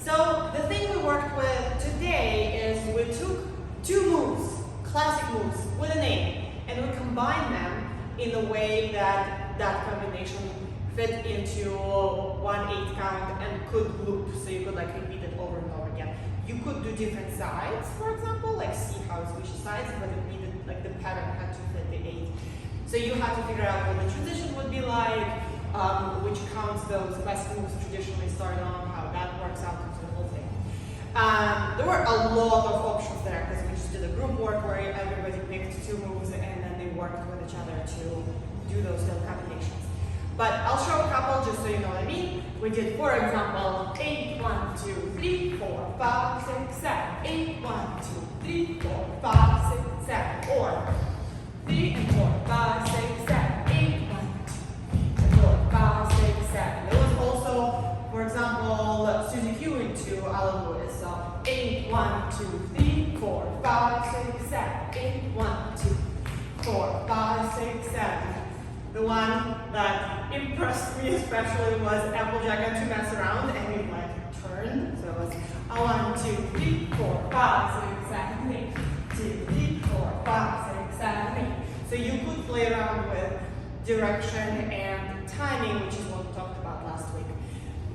So the thing we worked with today is we took two moves, classic moves with a name, and we combined them in a way that that combination fit into 1/8 count and could loop, so you could like repeat it over and over again. You could do different sides, for example, like see how it switches sides, but it needed like the pattern had to fit the 8. So you had to figure out what the transition would be like, which counts those classic moves traditionally start on, how that works out into the whole thing. There were a lot of options there because we just did a group work where everybody picked two moves and then they worked with each other to do those little combinations. But I'll show a couple just so you know what I mean. We did, for example, 8, 1, 2, 3, 4, 5, 6, 7. 8, 1, 2, 3, 4, 5, 6, 7. Or 3 and 4, 5, 6, 7. 8, 1, 2, 4, 5, 6, 7. There was also, for example, Suzy Q into Alan Lewis. So 8, 1, 2, 3, 4, 5, 6, 7. 8, 1, 2, 4, 5, 6, 7. The one that impressed me especially was Applejack and To Mess Around, and it like turned. So it was 1, 2, 3, 4, 5, 6, 7, 8. 2, 3, 4, 5, 6, 7, 8. So you could play around with direction and timing, which is what we talked about last week.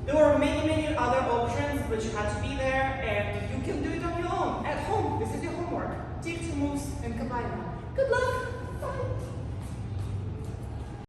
There were many other options, but you had to be there, and you can do it on your own, at home. This is your homework. Take two moves and combine them. Good luck. Bye.